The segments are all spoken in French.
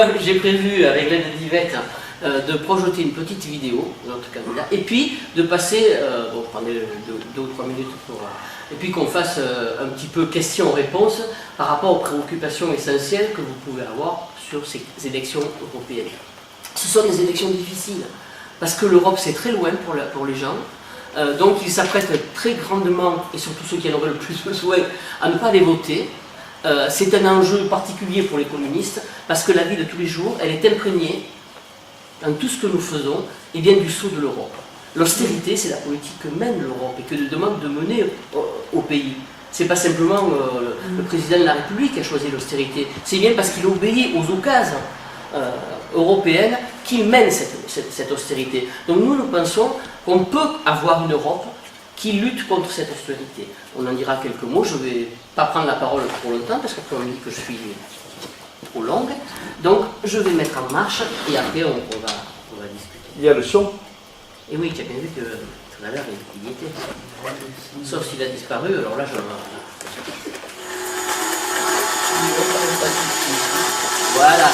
moi j'ai prévu, avec l'aide d'Yvette, de projeter une petite vidéo de notre candidat, et puis de passer, bon, prenez 2 ou 3 minutes pour... et puis qu'on fasse un petit peu questions-réponses par rapport aux préoccupations essentielles que vous pouvez avoir sur ces élections européennes. Ce sont des élections difficiles, parce que l'Europe c'est très loin pour les gens, donc ils s'apprêtent très grandement, et surtout ceux qui en auraient le plus besoin, à ne pas les voter. C'est un enjeu particulier pour les communistes, parce que la vie de tous les jours, elle est imprégnée dans tout ce que nous faisons, et bien du sceau de l'Europe. L'austérité, c'est la politique que mène l'Europe et que demande de mener au pays. C'est pas simplement le président de la République qui a choisi l'austérité, c'est bien parce qu'il obéit aux occasions européennes qu'il mène cette austérité. Donc nous pensons qu'on peut avoir une Europe qui lutte contre cette austérité. On en dira quelques mots, je ne vais pas prendre la parole trop longtemps parce qu'après on dit que je suis trop longue. Donc je vais mettre en marche et après on va discuter. Il y a le son. Et oui, tu as bien vu que tout à l'heure il y était. Sauf s'il a disparu, alors là je... Voilà.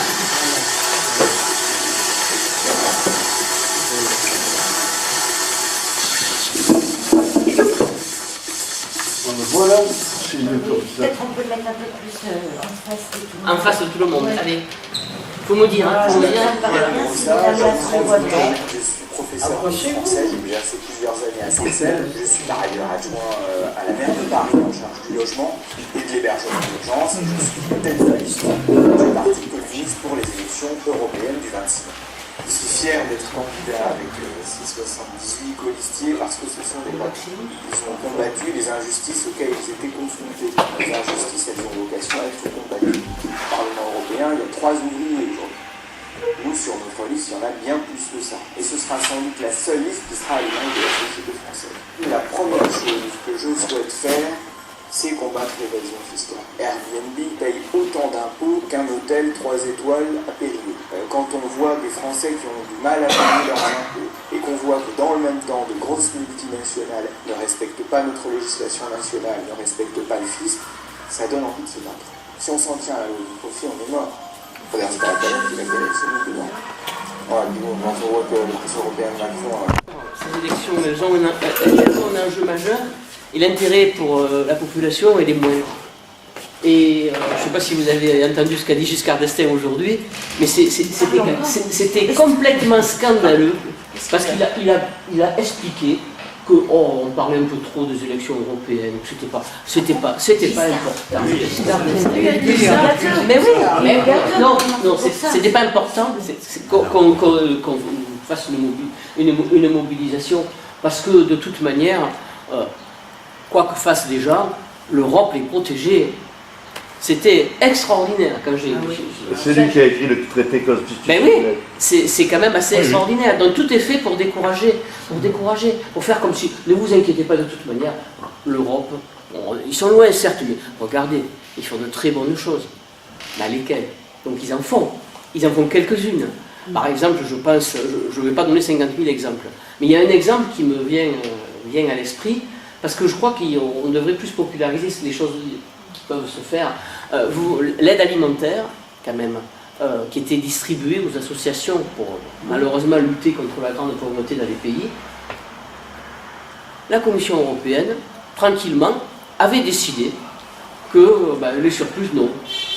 Voilà, c'est mieux comme ça. Peut-être on peut le mettre un peu plus en face de tout le monde. En face de tout le monde, ouais. Allez. Faut me dire, hein, faut me dire. Voilà. Je suis professeur de français, j'ai exercé plusieurs années à Sarcelles. Je suis par ailleurs adjoint à la maire de Paris en charge du logement et de l'hébergement d'urgence. Et je suis tête de la liste du Parti communiste pour les élections européennes du 26 mai. Je suis fier d'être candidat avec ces 78 colistiers parce que ce sont des patriotes. Ils ont combattu les injustices auxquelles ils étaient confrontés. Les injustices, elles ont vocation à être combattues. Au Parlement européen, il y a 3 ouvriers aujourd'hui. Nous, sur notre liste, il y en a bien plus que ça. Et ce sera sans doute la seule liste qui sera à l'image de la société française. La première chose que je souhaite faire, c'est combattre l'évasion fiscale. Airbnb paye autant d'impôts qu'un hôtel 3 étoiles à Périgueux. Quand on voit des Français qui ont du mal à payer leurs impôts et qu'on voit que dans le même temps, de grosses multinationales ne respectent pas notre législation nationale, ne respectent pas le fisc, ça donne envie de se battre. Si on s'en tient à l'oligoprofit, on est mort. Regarde, c'est pas la planète qui l'a gagné, c'est nous dedans. Voilà, du coup, quand on voit que le président européen Macron... Ces élections, elles ont un enjeu majeur. Et l'intérêt pour la population est des moindres. Et je ne sais pas si vous avez entendu ce qu'a dit Giscard d'Estaing aujourd'hui, mais c'était complètement scandaleux, parce qu'il a expliqué qu'on parlait un peu trop des élections européennes, que c'était pas important. Mais oui, non, c'était pas important qu'on fasse une mobilisation, parce que de toute manière, quoi que fassent les gens, l'Europe les protégeait. C'était extraordinaire quand j'ai... C'est lui qui a écrit le traité constitutionnel. Ben oui, c'est quand même assez extraordinaire. Donc tout est fait pour décourager, pour faire comme si... Ne vous inquiétez pas de toute manière, l'Europe, ils sont loin certes, mais regardez, ils font de très bonnes choses. Mais lesquelles? Donc ils en font quelques-unes. Par exemple, je pense, je ne vais pas donner 50 000 exemples, mais il y a un exemple qui me vient à l'esprit, parce que je crois qu'on devrait plus populariser les choses qui peuvent se faire. L'aide alimentaire, quand même, qui était distribuée aux associations pour malheureusement lutter contre la grande pauvreté dans les pays. La Commission européenne, tranquillement, avait décidé que les surplus, non.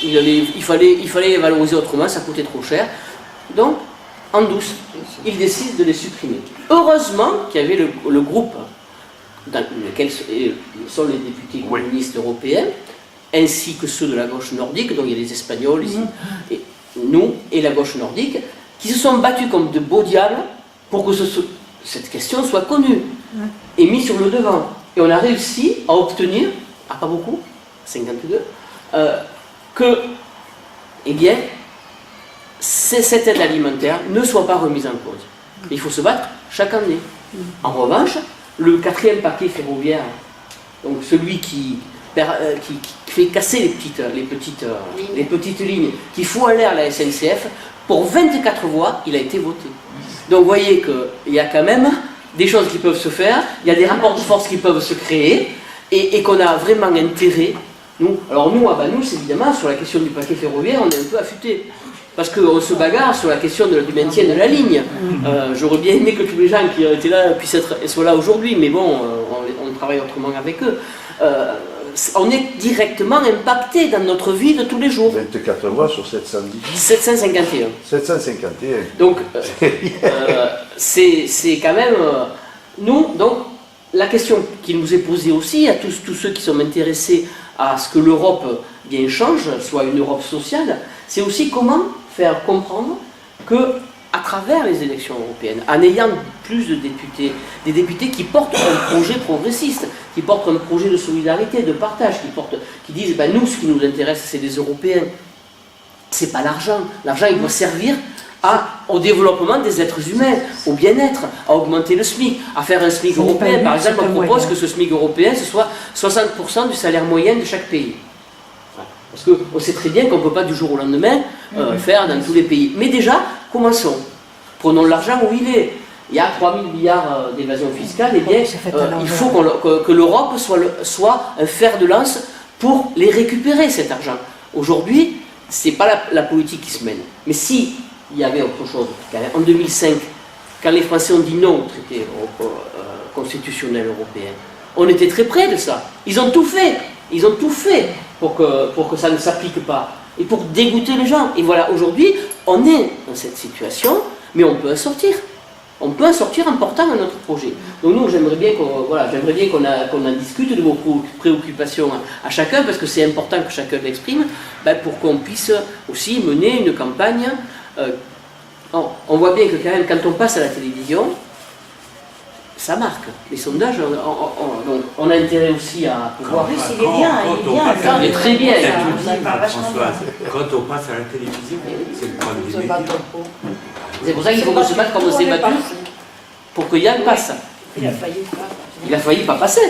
Il fallait les valoriser autrement, ça coûtait trop cher. Donc, en douce, ils décident de les supprimer. Heureusement qu'il y avait le groupe dans lequel sont les députés communistes européens, ainsi que ceux de la gauche nordique, donc il y a les Espagnols ici, et nous et la gauche nordique, qui se sont battus comme de beaux diables pour que cette question soit connue et mise sur le devant. Et on a réussi à obtenir, pas beaucoup, 52, que, eh bien, cette aide alimentaire ne soit pas remise en cause. Il faut se battre chaque année. En revanche, le 4e paquet ferroviaire, donc celui qui fait casser les petites lignes, qui fout à l'air la SNCF, pour 24 voix, il a été voté. Donc vous voyez qu'il y a quand même des choses qui peuvent se faire, il y a des rapports de force qui peuvent se créer, et qu'on a vraiment intérêt. Alors nous, c'est évidemment, sur la question du paquet ferroviaire, on est un peu affûtés. Parce qu'on se bagarre sur la question du maintien de la ligne. J'aurais bien aimé que tous les gens qui étaient là soient là aujourd'hui, mais bon, on travaille autrement avec eux. On est directement impacté dans notre vie de tous les jours. 24 voix sur 710. 751. 751. Donc, c'est quand même... nous, donc, la question qui nous est posée aussi à tous ceux qui sont intéressés à ce que l'Europe bien change, soit une Europe sociale, c'est aussi comment faire comprendre que à travers les élections européennes, en ayant plus de députés, des députés qui portent un projet progressiste, qui portent un projet de solidarité, de partage, qui disent ben, nous, ce qui nous intéresse, c'est les Européens. C'est pas l'argent. L'argent, il doit servir au développement des êtres humains, au bien-être, à augmenter le SMIC, à faire un SMIC européen. Par exemple, on propose que ce SMIC européen, ce soit 60% du salaire moyen de chaque pays. Parce qu'on sait très bien qu'on ne peut pas du jour au lendemain faire dans tous les pays. Mais déjà, commençons. Prenons l'argent où il est. Il y a 3 000 milliards d'évasion fiscale, et bien, il faut que l'Europe soit un fer de lance pour les récupérer, cet argent. Aujourd'hui, ce n'est pas la politique qui se mène. Mais si il y avait autre chose, en 2005, quand les Français ont dit non au traité constitutionnel européen, on était très près de ça. Ils ont tout fait. Ils ont tout fait pour que ça ne s'applique pas et pour dégoûter les gens. Et voilà, aujourd'hui, on est dans cette situation, mais on peut en sortir. On peut en sortir en portant un autre projet. Donc nous, j'aimerais bien qu'on en discute de vos préoccupations à chacun, parce que c'est important que chacun l'exprime, pour qu'on puisse aussi mener une campagne. On voit bien que quand même, quand on passe à la télévision, ça marque. Les sondages, donc on a intérêt aussi à pouvoir... En plus, il est bien, il est très bien. Françoise, quand on passe à la télévision, c'est le problème des médias. C'est pour ça qu'il faut qu'on se batte comme on s'est battu, pour que Yann passe. Il a failli pas. Il a failli pas passer.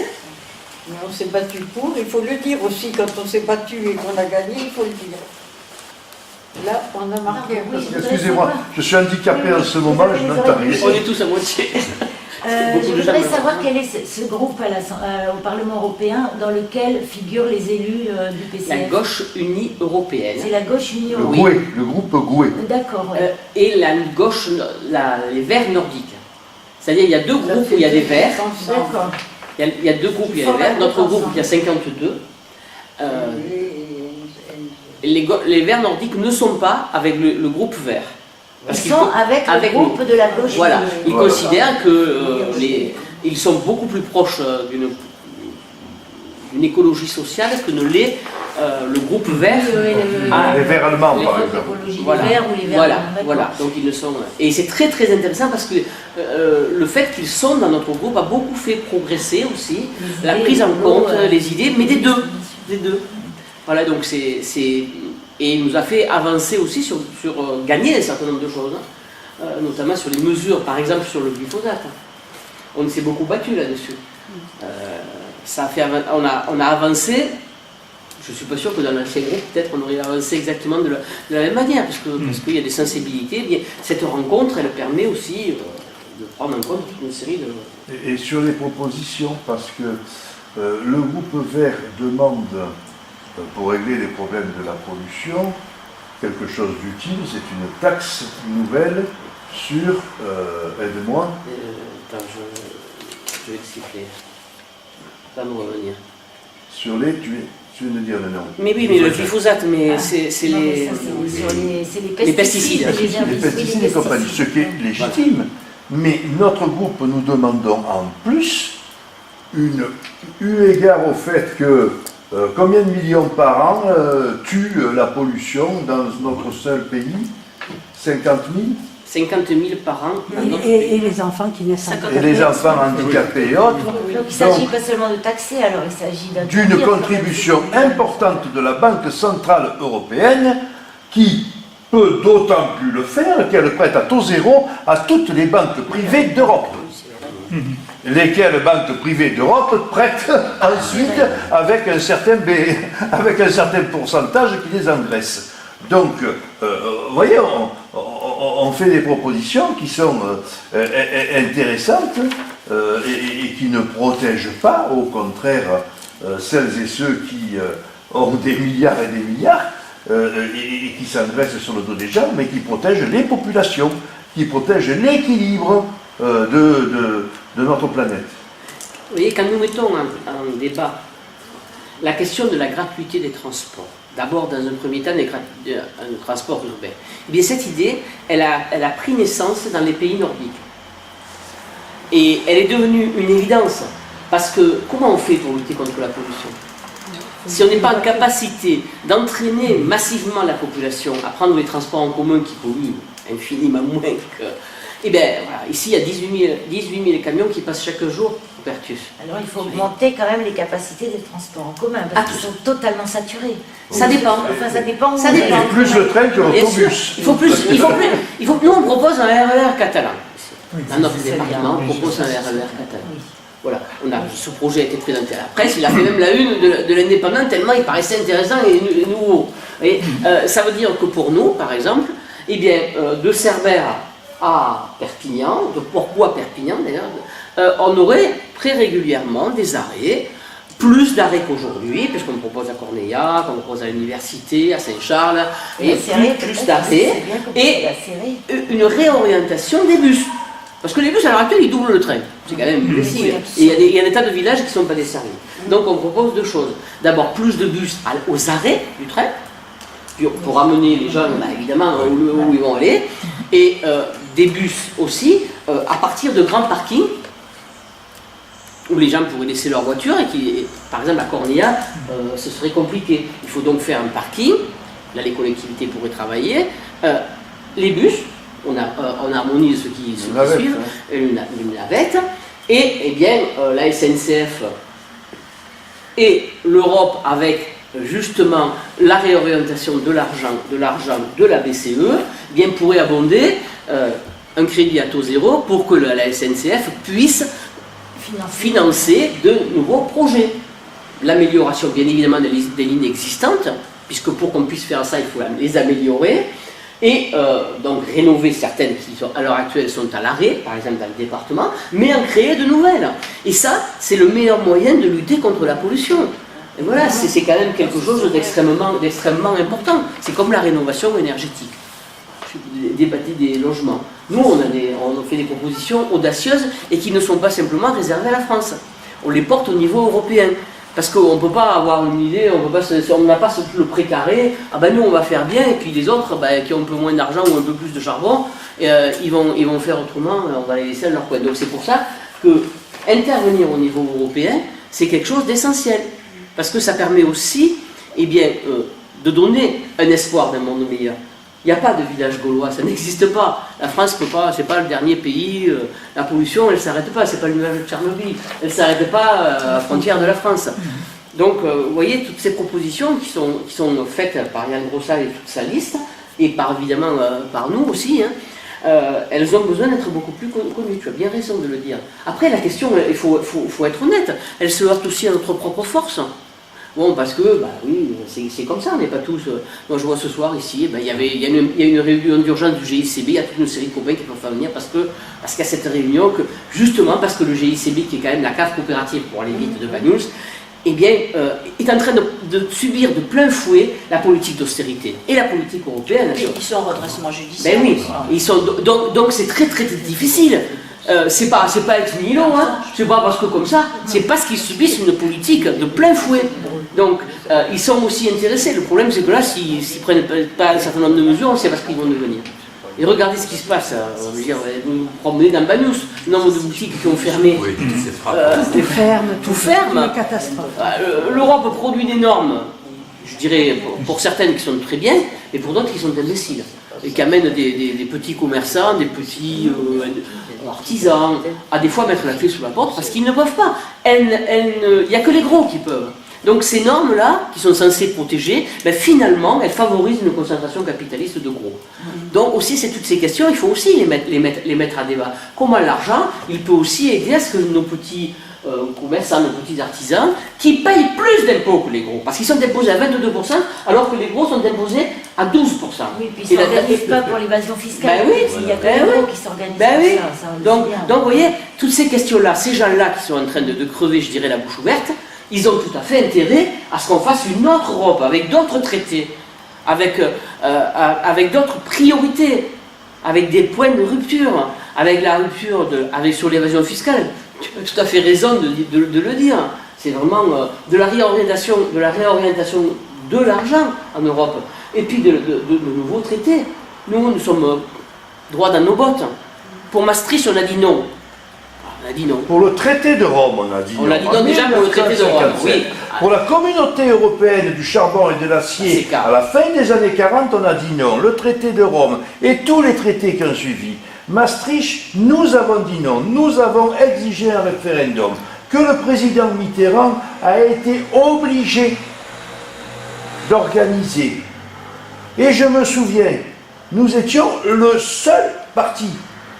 Mais on s'est battu pour, il faut le dire aussi, quand on s'est battu et qu'on a gagné, il faut le dire. Là, on a marqué. Excusez-moi, je suis handicapé en ce moment, je n'entends rien. On est tous à moitié. Je voudrais savoir quel est ce groupe au Parlement européen dans lequel figurent les élus du PCF. La gauche unie européenne. C'est la gauche unie Le européenne. GUE, le groupe GUE. D'accord. Ouais. Et la gauche, les Verts nordiques. C'est-à-dire il y a deux groupes où il y a des Verts. D'accord. Il y a deux groupes où il y a des Verts. Notre groupe, il y a 52. Les Verts nordiques ne sont pas avec le groupe Vert. Ils sont avec le groupe de la gauche. Voilà, ils considèrent qu'ils sont beaucoup plus proches d'une écologie sociale que ne l'est le groupe Vert. Les Verts allemands, par exemple. Voilà. Verts ou les Verts voilà. Donc ils le sont. Et c'est très très intéressant parce que le fait qu'ils sont dans notre groupe a beaucoup fait progresser aussi la prise en compte, les idées, mais des deux. Voilà, donc et il nous a fait avancer aussi sur gagner un certain nombre de choses, notamment sur les mesures, par exemple sur le glyphosate. On s'est beaucoup battu là-dessus. On a avancé. Je ne suis pas sûr que dans l'ancien groupe, peut-être on aurait avancé exactement de la même manière, parce qu'il y a des sensibilités. Bien, cette rencontre, elle permet aussi de prendre en compte toute une série de... Et sur les propositions, parce que le groupe Vert demande, pour régler les problèmes de la pollution, quelque chose d'utile, c'est une taxe nouvelle sur... aide-moi. Attends, je vais te siffler. Ça va me revenir. Sur les... Tu viens de dire le nom. Mais oui, mais le glyphosate, mais c'est les pesticides. Les pesticides et compagnie, ce qui est légitime. Mais notre groupe, nous demandons en plus, eu égard au fait que combien de millions par an tue la pollution dans notre seul pays? 50 000 50 000 par an. Et les enfants qui naissent et les enfants handicapés et autres. Donc il ne s'agit pas seulement de taxer, alors il s'agit d'une contribution importante de la Banque Centrale Européenne qui peut d'autant plus le faire qu'elle prête à taux zéro à toutes les banques privées d'Europe. Lesquelles banques privées d'Europe prêtent ensuite avec un certain pourcentage qui les engraisse. Donc, vous voyez, on fait des propositions qui sont intéressantes et qui ne protègent pas, au contraire, celles et ceux qui ont des milliards et des milliards, et qui s'engraissent sur le dos des gens, mais qui protègent les populations, qui protègent l'équilibre de notre planète. Vous voyez, quand nous mettons en débat la question de la gratuité des transports, d'abord dans un premier temps un transport urbain, eh bien cette idée, elle a pris naissance dans les pays nordiques. Et elle est devenue une évidence, parce que comment on fait pour lutter contre la pollution ? Si on n'est pas en capacité d'entraîner massivement la population à prendre les transports en commun qui polluent infiniment moins que... Eh bien, voilà, ici il y a 18 000 camions qui passent chaque jour au Pertus. Alors il faut augmenter quand même les capacités des transports en commun, parce qu'ils sont totalement saturés. Ça dépend. Enfin, ça dépend. Ça dépend. Et plus le train que l'autobus. Nous on propose un RER catalan. Dans notre département, on propose un RER catalan. Voilà, ce projet a été présenté à la presse, il a fait même la une de l'Indépendant tellement il paraissait intéressant et nouveau. Et, ça veut dire que pour nous, par exemple, eh bien, de Cerbère à Perpignan, de Porpoix à Perpignan d'ailleurs, on aurait très régulièrement des arrêts, plus d'arrêts qu'aujourd'hui, puisqu'on propose à Corneilla, qu'on propose à l'université, à Saint-Charles, et plus d'arrêts, et une réorientation des bus. Parce que les bus à l'heure actuelle, ils doublent le train. C'est quand même imbécile. Et il y a des tas de villages qui ne sont pas desservis. Donc on propose deux choses. D'abord, plus de bus aux arrêts du train, pour amener les gens, évidemment, où ils vont aller. Et des bus aussi, à partir de grands parkings, où les gens pourraient laisser leur voiture et qui, par exemple à Corneilla, ce serait compliqué. Il faut donc faire un parking, là les collectivités pourraient travailler, les bus, on harmonise ce qui suivent, une navette, et eh bien la SNCF et l'Europe avec justement la réorientation de l'argent de la BCE, eh bien pourrait abonder un crédit à taux zéro pour que la SNCF puisse financer de nouveaux projets. L'amélioration bien évidemment des lignes existantes, puisque pour qu'on puisse faire ça, il faut les améliorer, et donc rénover certaines qui sont, à l'heure actuelle sont à l'arrêt, par exemple dans le département, mais en créer de nouvelles. Et ça, c'est le meilleur moyen de lutter contre la pollution. Et voilà, c'est quand même quelque chose d'extrêmement important. C'est comme la rénovation énergétique. Débattre des logements. Nous, on fait des propositions audacieuses et qui ne sont pas simplement réservées à la France. On les porte au niveau européen. Parce qu'on ne peut pas avoir une idée, on n'a pas le précaré, ah ben nous on va faire bien, et puis les autres qui ont un peu moins d'argent ou un peu plus de charbon, ils vont faire autrement, on va les laisser à leur coin. Donc c'est pour ça que intervenir au niveau européen, c'est quelque chose d'essentiel. Parce que ça permet aussi de donner un espoir d'un monde meilleur. Il n'y a pas de village gaulois, ça n'existe pas. La France peut pas, c'est pas le dernier pays, la pollution elle ne s'arrête pas, c'est pas le nuage de Tchernobyl, elle ne s'arrête pas à la frontière de la France. Donc vous voyez toutes ces propositions qui sont faites par Yann Grossal et toute sa liste, et évidemment par nous aussi, elles ont besoin d'être beaucoup plus connues, tu as bien raison de le dire. Après la question, il faut être honnête, elle se heurte aussi à notre propre force. Bon, parce que, oui, c'est comme ça, on n'est pas tous... Moi, je vois ce soir, ici, il y a une réunion d'urgence du GICB, il y a toute une série de copains qui peuvent pas venir parce qu'il y a cette réunion, justement parce que le GICB, qui est quand même la cave coopérative pour aller vite de Banyuls, est en train de subir de plein fouet la politique d'austérité et la politique européenne. Ils sont en redressement judiciaire. Ben oui, donc c'est très très difficile. C'est pas ex nihilo, c'est pas parce que comme ça, c'est parce qu'ils subissent une politique de plein fouet. Donc ils sont aussi intéressés. Le problème c'est que là, s'ils ne prennent pas un certain nombre de mesures, on sait parce qu'ils vont devenir. Et regardez ce qui se passe. Je veux dire, vous promenez dans Banyuls, le nombre de boutiques qui ont fermé. Oui, c'est frappant. Tout ferme. Une catastrophe. L'Europe produit des normes, je dirais, pour certaines qui sont très bien, et pour d'autres qui sont imbéciles. Et qui amènent des petits commerçants, des petits artisans, à des fois mettre la clé sous la porte parce qu'ils ne peuvent pas. Il n'y a que les gros qui peuvent. Donc ces normes-là, qui sont censées protéger, finalement, elles favorisent une concentration capitaliste de gros. Donc aussi, c'est toutes ces questions, il faut aussi les mettre à débat. Comment l'argent, il peut aussi aider à ce que nos petits commerçants, nos petits artisans, qui payent plus d'impôts que les gros, parce qu'ils sont imposés à 22%, alors que les gros sont imposés à 12%. Oui, puis ils ne s'organisent pas pour l'évasion fiscale. Il n'y a que les gros qui s'organisent pour ça. Donc, vous voyez, toutes ces questions-là, ces gens-là qui sont en train de crever, je dirais, la bouche ouverte, ils ont tout à fait intérêt à ce qu'on fasse une autre Europe, avec d'autres traités. avec d'autres priorités, avec des points de rupture, avec la rupture sur l'évasion fiscale. Tu as tout à fait raison de le dire. C'est vraiment de la réorientation de l'argent en Europe. Et puis de nouveaux traités. Nous sommes droit dans nos bottes. Pour Maastricht, on a dit non. On a dit non. Pour le traité de Rome, on a dit non. On a dit non déjà pour le traité de Rome, oui. Pour la communauté européenne du charbon et de l'acier, à la fin des années 40, on a dit non. Le traité de Rome et tous les traités qui ont suivi. Maastricht, nous avons dit non. Nous avons exigé un référendum que le président Mitterrand a été obligé d'organiser. Et je me souviens, nous étions le seul parti.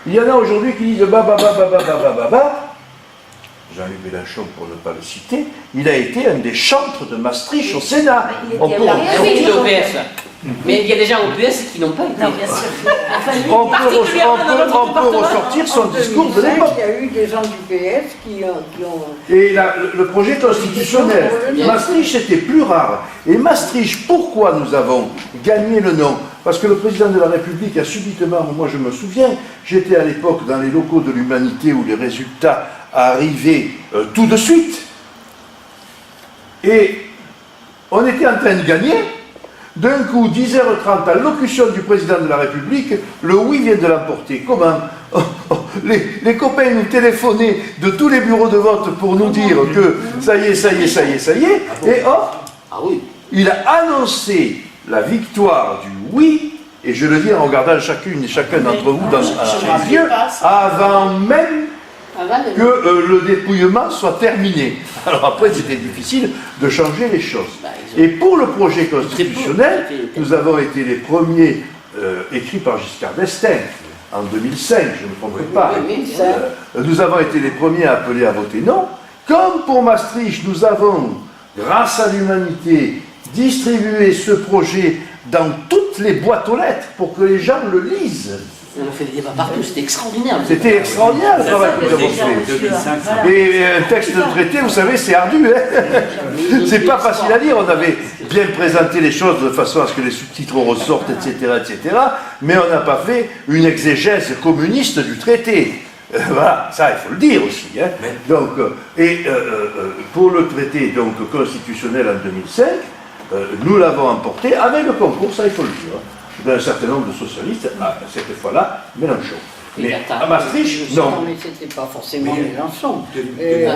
Il y en a aujourd'hui qui disent Jean-Luc Mélenchon, pour ne pas le citer, il a été un des chantres de Maastricht au Sénat. Il était à la Oui, au PS. Mais il y a des gens au PS qui n'ont pas été. Non, bien sûr. Enfin, On peut ressortir son discours de l'époque. Il y a eu des gens du PS qui ont... Et le projet constitutionnel, Maastricht c'était plus rare. Et Maastricht, pourquoi nous avons gagné le non? Parce que le président de la République a subitement, moi je me souviens, j'étais à l'époque dans les locaux de l'Humanité où les résultats arrivaient tout de suite. Et on était en train de gagner. D'un coup, 10h30, à l'allocution du président de la République, le oui vient de l'emporter. Comment? Les copains nous téléphonaient de tous les bureaux de vote pour nous dire que ça y est. Et hop, il a annoncé la victoire du oui, et je le dis en regardant chacune et chacun d'entre vous dans les yeux, avant même que le dépouillement soit terminé. Alors après, c'était difficile de changer les choses. Et pour le projet constitutionnel, nous avons été les premiers, écrits par Giscard d'Estaing, en 2005, je ne me trompe pas. Nous avons été les premiers à appeler à voter non. Comme pour Maastricht, nous avons, grâce à l'Humanité, distribué ce projet dans toutes les boîtes aux lettres pour que les gens le lisent. On a fait des débats partout, c'était extraordinaire. C'était extraordinaire le travail que nous avons fait. Et un texte de traité, vous savez, c'est ardu. Hein. C'est pas facile à lire. On avait bien présenté les choses de façon à ce que les sous-titres ressortent, etc., etc. Mais on n'a pas fait une exégèse communiste du traité. Voilà, ça il faut le dire aussi. Hein. Donc, pour le traité donc, constitutionnel en 2005, nous l'avons emporté avec le concours, ça il faut le dire, d'un certain nombre de socialistes, cette fois-là, Mélenchon. Mais à Maastricht, non. Non, mais c'était pas forcément Mélenchon.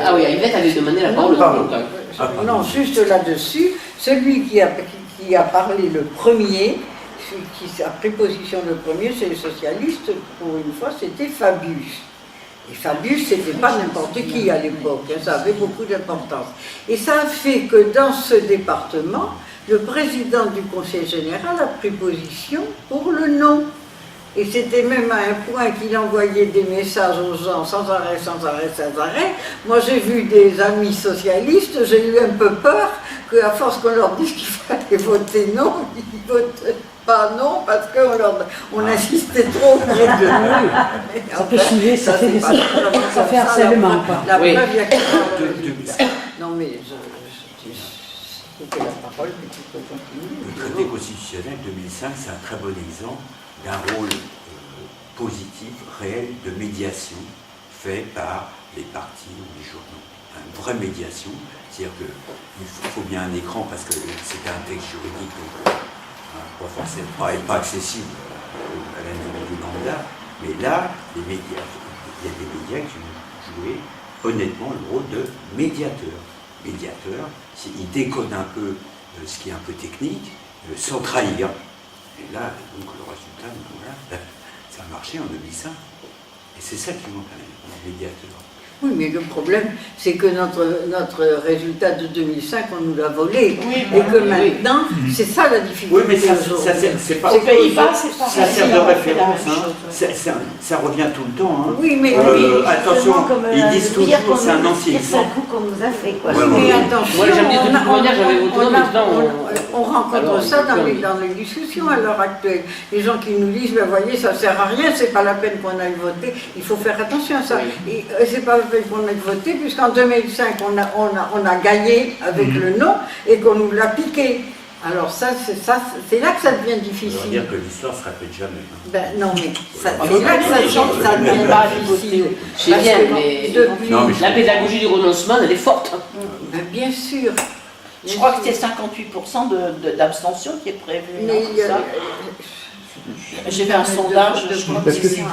Ah oui, Yvette avait demandé la parole. Non, juste là-dessus, celui qui a parlé le premier, qui a pris position le premier, c'est les socialistes, pour une fois, c'était Fabius. Et Fabius, c'était pas n'importe qui à l'époque, hein, ça avait beaucoup d'importance. Et ça a fait que dans ce département, le président du Conseil général a pris position pour le non. Et c'était même à un point qu'il envoyait des messages aux gens sans arrêt. Moi j'ai vu des amis socialistes, j'ai eu un peu peur qu'à force qu'on leur dise qu'il fallait voter non, ils votent pas non parce qu'on insistait trop auprès de nous. Ça peut chier, ça fait harcèlement. La preuve, il y a non mais c'était la parole, mais tu peux continuer. Le traité constitutionnel 2005, c'est un très bon exemple d'un rôle positif, réel, de médiation fait par les partis ou les journaux. Une vraie médiation, c'est-à-dire qu'il faut bien un écran parce que c'est un texte juridique pas forcément pas accessible à l'individu lambda, mais là, les médias, il y a des médias qui ont joué honnêtement le rôle de médiateur. Médiateur, il décode un peu ce qui est un peu technique, sans trahir. Et là, donc le résultat, voilà, ça a marché en 2005. Et c'est ça qui manque un médiateur. Oui, mais le problème, c'est que notre résultat de 2005, on nous l'a volé. Oui, et que maintenant, c'est ça la difficulté. Oui, mais ça c'est pas... Ça sert de référence, hein. Ça revient tout le temps. Hein. Oui, mais attention, ils disent toujours c'est un ancien. C'est un coup qu'on nous a fait, quoi. Oui, mais attention, on rencontre ça dans les discussions à l'heure actuelle. Les gens qui nous disent, ben voyez, ça sert à rien, c'est pas la peine qu'on aille voter. Il faut faire attention à ça. Et c'est pas qu'on ait voté, puisqu'en 2005, on a gagné avec le non et qu'on nous l'a piqué. Alors c'est là que ça devient Ça veut difficile. dire que l'histoire ne se répète jamais. Hein. Ben, non, mais c'est là que ça devient pas difficile. C'est Parce bien, que mais depuis- Non, mais la pédagogie du renoncement, elle est forte. Hein. Ben, bien sûr. Je crois que c'est 58% d'abstention qui est prévu. Mais non, il y a- c'est ça J'ai fait un sondage, je crois que Est-ce que c'est tu ça.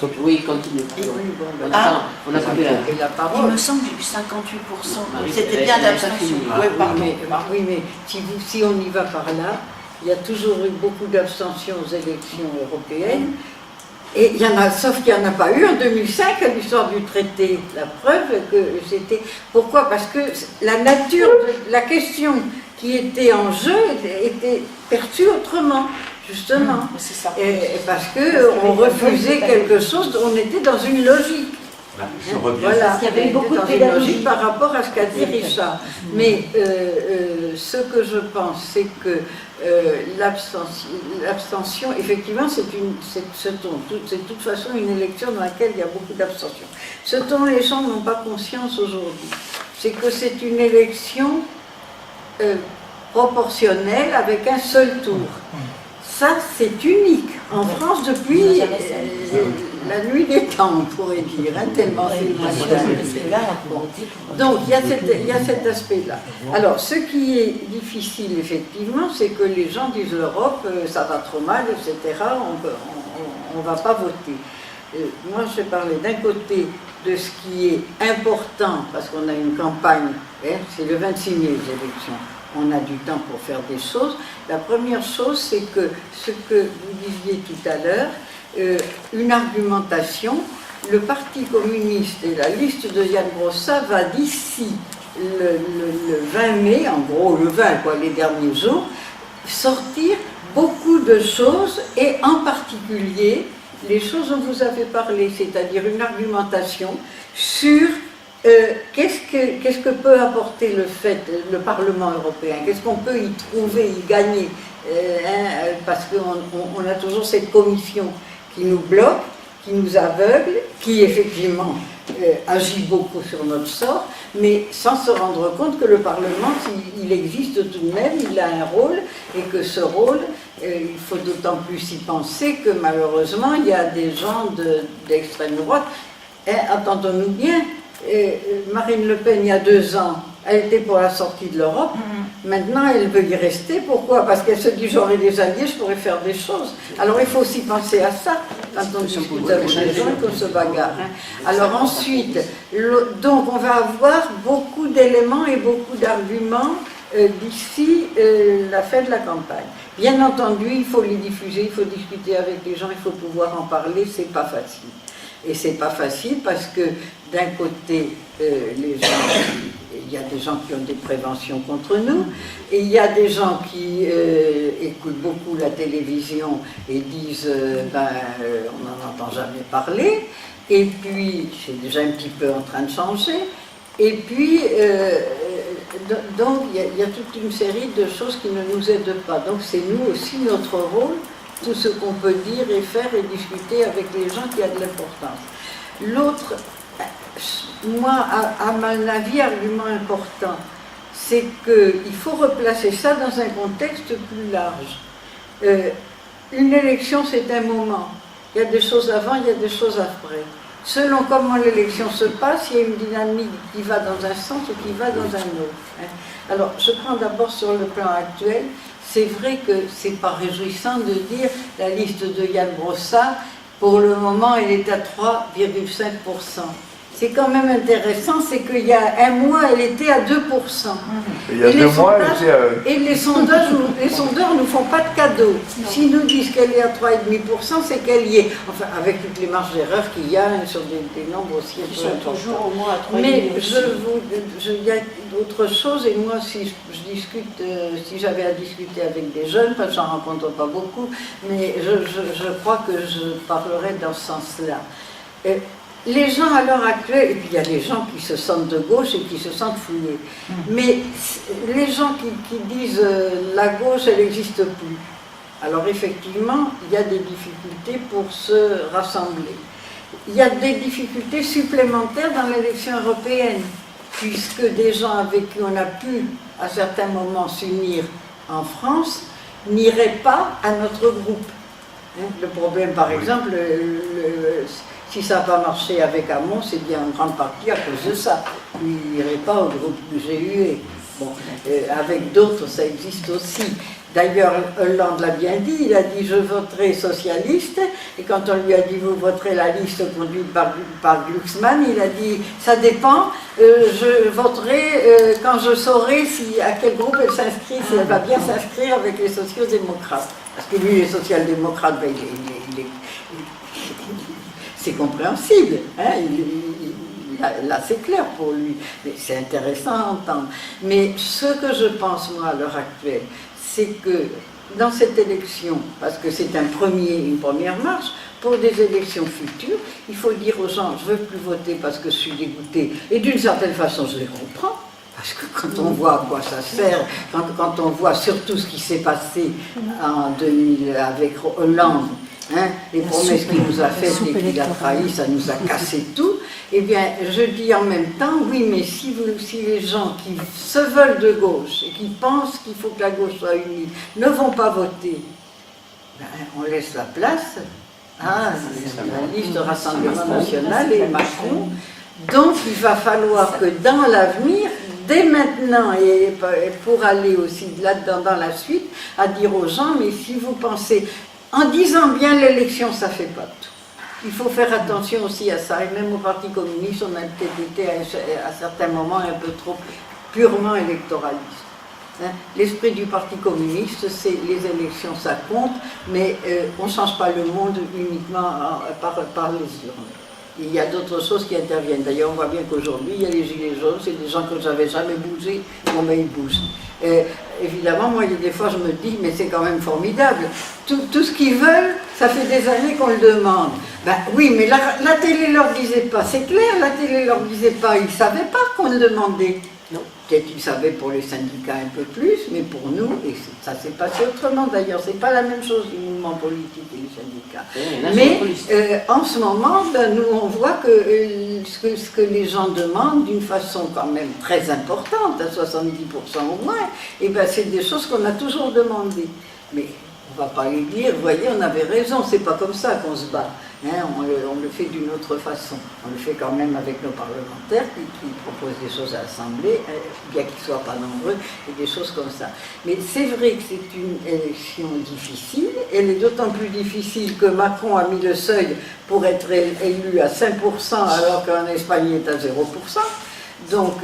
dis Oui, continue. Oui, bon, ben, Ah. On a coupé la... et la Il parole. me semble que j'ai eu 58%. Marie, C'était elle bien est pas d'abstention. finie. Oui, pardon. Oui, mais si on y va par là, il y a toujours eu beaucoup d'abstention aux élections européennes. Et il y en a, sauf qu'il n'y en a pas eu en 2005 à l'histoire du traité. La preuve que c'était. Pourquoi? Parce que la nature de la question qui était en jeu était perçue autrement, justement. C'est ça. Et parce qu'on refusait quelque chose, on était dans une logique. Bah, je reviens. Voilà, Parce qu'il y avait on beaucoup était de dans une pédagogie. logique par rapport à ce qu'a dit Richard. Mais ce que je pense, c'est que l'abstention, effectivement, c'est de toute façon une élection dans laquelle il y a beaucoup d'abstention. Ce dont les gens n'ont pas conscience aujourd'hui, c'est que c'est une élection proportionnelle avec un seul tour. Ça, c'est unique. En France, depuis la nuit des temps, on pourrait dire, hein, tellement c'est lointain. Bon. Donc, il y a cet aspect-là. Alors, ce qui est difficile, effectivement, c'est que les gens disent l'Europe, ça va trop mal, etc., on ne va pas voter. Moi, je parlais d'un côté de ce qui est important, parce qu'on a une campagne, hein, c'est le 26 mai, les élections. On a du temps pour faire des choses. La première chose, c'est que ce que vous disiez tout à l'heure, une argumentation, le Parti communiste et la liste de Yann Brossa va d'ici le 20 mai, en gros le 20, quoi, les derniers jours, sortir beaucoup de choses, et en particulier les choses dont vous avez parlé, c'est-à-dire une argumentation sur qu'est-ce que peut apporter le Parlement européen, qu'est-ce qu'on peut y trouver, y gagner, parce qu'on a toujours cette commission qui nous bloque, qui nous aveugle, qui effectivement agit beaucoup sur notre sort, mais sans se rendre compte que le Parlement, il existe tout de même, il a un rôle, et que ce rôle, il faut d'autant plus y penser que malheureusement, il y a des gens d'extrême droite. Entendons-nous bien, Marine Le Pen, il y a 2 ans, elle était pour la sortie de l'Europe. Maintenant, elle veut y rester. Pourquoi? Parce qu'elle se dit, j'aurai des alliés, je pourrais faire des choses. Alors, il faut aussi penser à ça quand on discute avec les gens et qu'on se bagarre. Alors ensuite, donc on va avoir beaucoup d'éléments et beaucoup d'arguments d'ici la fin de la campagne. Bien entendu, il faut les diffuser, il faut discuter avec les gens, il faut pouvoir en parler, c'est pas facile. Et c'est pas facile parce que d'un côté, les gens, il y a des gens qui ont des préventions contre nous, et il y a des gens qui écoutent beaucoup la télévision et disent on n'en entend jamais parler, et puis c'est déjà un petit peu en train de changer, et puis donc il y a toute une série de choses qui ne nous aident pas. Donc c'est nous aussi notre rôle, tout ce qu'on peut dire et faire et discuter avec les gens qui a de l'importance. L'autre, moi, à mon avis, argument important, c'est qu'il faut replacer ça dans un contexte plus large. Une élection, c'est un moment. Il y a des choses avant, il y a des choses après. Selon comment l'élection se passe, il y a une dynamique qui va dans un sens ou qui va dans un autre. Alors, je prends d'abord sur le plan actuel. C'est vrai que c'est pas réjouissant de dire la liste de Yann Brossa, pour le moment, elle est à 3,5%. C'est quand même intéressant, c'est qu'il y a un mois, elle était à 2%. Il y a 2 mois, elle était à... Et les sondeurs ne nous font pas de cadeaux. S'ils nous disent qu'elle est à 3,5%, c'est qu'elle y est. Enfin, avec toutes les marges d'erreur qu'il y a sur des nombres aussi Ils sont importants. toujours au moins à 3,5. Mais il y a d'autres choses, et moi, si j'avais à discuter avec des jeunes, parce que j'en rencontre pas beaucoup, mais je crois que je parlerai dans ce sens-là. Les gens à l'heure actuelle, et puis il y a les gens qui se sentent de gauche et qui se sentent fouillés, mais les gens qui disent la gauche, elle n'existe plus. Alors effectivement, il y a des difficultés pour se rassembler. Il y a des difficultés supplémentaires dans l'élection européenne, puisque des gens avec qui on a pu à certains moments s'unir en France n'irait pas à notre groupe. Hein, le problème, par exemple, si ça n'a pas marché avec Hamon, c'est bien en grande partie à cause de ça. Il n'irait pas au groupe du GUE. Bon, avec d'autres, ça existe aussi. D'ailleurs, Hollande l'a bien dit, il a dit « je voterai socialiste », et quand on lui a dit « vous voterez la liste conduite par Glucksmann », il a dit « ça dépend, je voterai quand je saurai à quel groupe elle s'inscrit, si elle va bien s'inscrire avec les sociaux-démocrates ». Parce que lui, les social-démocrates, ben, c'est compréhensible, hein, là c'est clair pour lui, mais c'est intéressant à entendre. Mais ce que je pense, moi, à l'heure actuelle, c'est que dans cette élection, parce que c'est une première marche, pour des élections futures, il faut dire aux gens, je ne veux plus voter parce que je suis dégoûté, et d'une certaine façon, je les comprends. Parce que quand on voit à quoi ça sert, quand on voit surtout ce qui s'est passé en 2000 avec Hollande, hein, les promesses qu'il nous a faites et qu'il a trahi, ça nous a cassé tout, eh bien, je dis en même temps, oui, mais si les gens qui se veulent de gauche et qui pensent qu'il faut que la gauche soit unie ne vont pas voter, ben, on laisse la place à la liste de Rassemblement National et Macron. Donc, il va falloir que dans l'avenir, dès maintenant, et pour aller aussi là-dedans dans la suite, à dire aux gens, mais si vous pensez, en disant bien l'élection, ça ne fait pas tout. Il faut faire attention aussi à ça, et même au Parti communiste, on a peut-être été à certains moments un peu trop purement électoraliste. Hein? L'esprit du Parti communiste, c'est les élections, ça compte, mais on ne change pas le monde uniquement par les urnes. Il y a d'autres choses qui interviennent. D'ailleurs, on voit bien qu'aujourd'hui, il y a les gilets jaunes, c'est des gens que je n'avais jamais bougé, bon, mais ils bougent. Évidemment, moi, il y a des fois, je me dis, mais c'est quand même formidable. Tout ce qu'ils veulent, ça fait des années qu'on le demande. Ben oui, mais la télé ne leur disait pas. C'est clair, la télé ne leur disait pas. Ils ne savaient pas qu'on le demandait. Non. Peut-être qu'ils savaient pour les syndicats un peu plus, mais pour nous, et ça s'est passé autrement d'ailleurs. C'est pas la même chose, les mouvements politiques et les syndicats. Mais en ce moment, ben, nous, on voit que ce que les gens demandent d'une façon quand même très importante, à 70% au moins, et ben, c'est des choses qu'on a toujours demandées. Mais on ne va pas lui dire, vous voyez, on avait raison, c'est pas comme ça qu'on se bat. Hein, on le fait d'une autre façon. On le fait quand même avec nos parlementaires qui proposent des choses à l'Assemblée, bien qu'ils ne soient pas nombreux, et des choses comme ça. Mais c'est vrai que c'est une élection difficile. Elle est d'autant plus difficile que Macron a mis le seuil pour être élu à 5%, alors qu'en Espagne il est à 0%. Donc,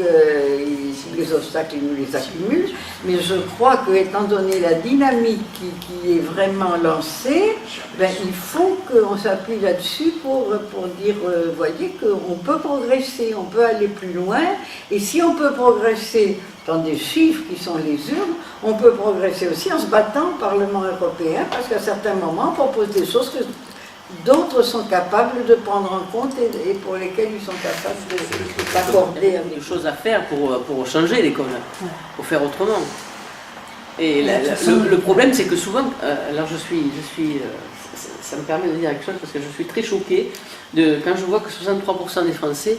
les obstacles, ils nous les accumulent. Mais je crois que, étant donné la dynamique qui est vraiment lancée, ben, il faut qu'on s'appuie là-dessus pour dire, voyez, qu'on peut progresser, on peut aller plus loin. Et si on peut progresser dans des chiffres qui sont les urnes, on peut progresser aussi en se battant au Parlement européen, parce qu'à certains moments, on propose des choses que d'autres sont capables de prendre en compte et pour lesquels ils sont capables d'accorder. Des choses à faire pour changer l'école, pour faire autrement. Et le problème, c'est que souvent, alors ça me permet de dire quelque chose parce que je suis très choquée quand je vois que 63% des Français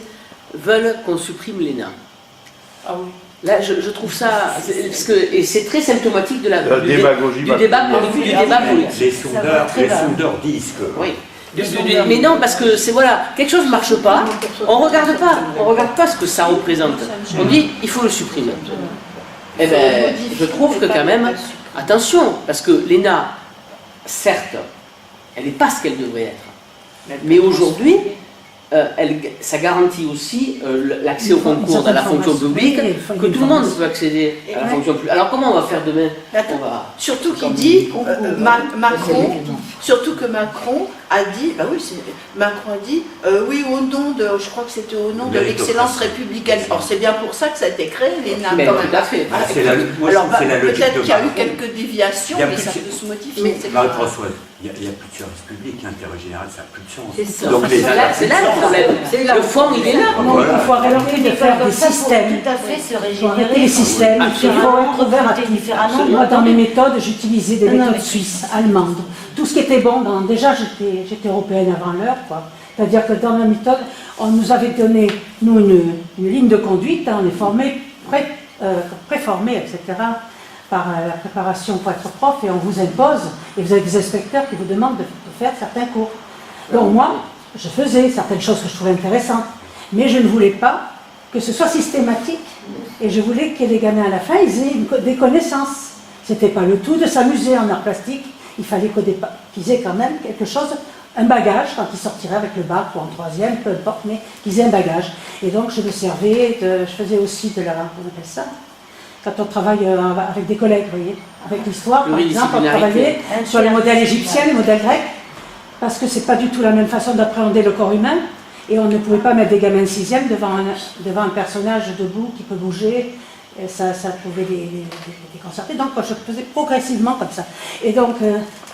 veulent qu'on supprime l'ENA. Ah oui. Là, je trouve ça, et c'est très symptomatique de du débat politique. Les sondeurs disent que... Oui. Mais non, parce que c'est voilà, quelque chose ne marche pas, on regarde pas ce que ça représente. On dit, il faut le supprimer. Eh bien, je trouve que quand même, attention, parce que l'ENA, certes, elle n'est pas ce qu'elle devrait être. Mais aujourd'hui, ça garantit aussi l'accès au concours dans la fonction publique, que tout le monde peut accéder à la fonction publique. Alors comment on va faire demain? Surtout qu'il dit, surtout que Macron a dit, bah oui, Macron a dit, oui, au nom de, je crois que c'était au nom de l'excellence républicaine. Or c'est bien pour ça que ça a été créé, l'ENA. Tout à fait. Alors peut-être qu'il y a eu quelques déviations, mais ça peut se modifier. Marie-Françoise, il n'y a plus de service public, l'intérêt général, ça n'a plus de sens. Donc c'est là le problème. Le fond, il est là. Il faut arrêter de faire des systèmes. Tout à fait se régénérer. Arrêter les systèmes. Il faut être ouvert à tout. Moi, dans mes méthodes, j'utilisais des méthodes suisses, allemandes. Tout ce qui était bon, déjà j'étais européenne avant l'heure, quoi. C'est-à-dire que dans ma méthode, on nous avait donné, nous, une ligne de conduite, on est formés, préformés, etc., par la préparation pour être prof et on vous impose, et vous avez des inspecteurs qui vous demandent de faire certains cours. Donc moi, je faisais certaines choses que je trouvais intéressantes, mais je ne voulais pas que ce soit systématique, et je voulais que les gamins à la fin, ils aient des connaissances. C'était pas le tout de s'amuser en art plastique, il fallait qu'ils aient quand même quelque chose, un bagage, quand ils sortiraient avec le bac ou en troisième, peu importe, mais qu'ils aient un bagage. Et donc je me servais, je faisais aussi de la, on appelle ça, quand on travaille avec des collègues, vous voyez, avec l'histoire, par exemple, on travaillait sur les modèles égyptiens, les modèles grecs, parce que c'est pas du tout la même façon d'appréhender le corps humain, et on ne pouvait pas mettre des gamins de 6e devant un personnage debout qui peut bouger, et ça pouvait les déconcerter. Donc je faisais progressivement comme ça. Et donc,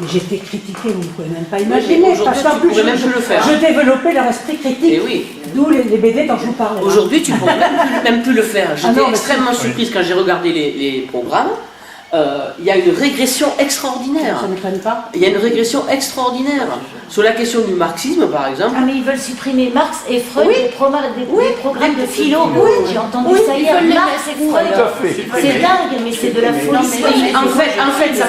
j'étais critiquée, vous ne pouvez même pas imaginer, parce qu'en plus je développais leur esprit critique, Et oui. d'où les BD dont je vous parlais. Aujourd'hui, tu ne pourrais même plus le faire. J'étais non, mais extrêmement surprise quand j'ai regardé les programmes. Il y a une régression extraordinaire. Ça ne m'étonne pas. Il y a une régression extraordinaire. Sur la question du marxisme, par exemple. Ah mais ils veulent supprimer Marx et Freud Oui. des programmes de philo. Oui. J'ai entendu Oui, ça ils hier. veulent les Marx mettre. et Freud. Tout à fait. C'est dingue, mais c'est de la folie. Oui, en fait, ça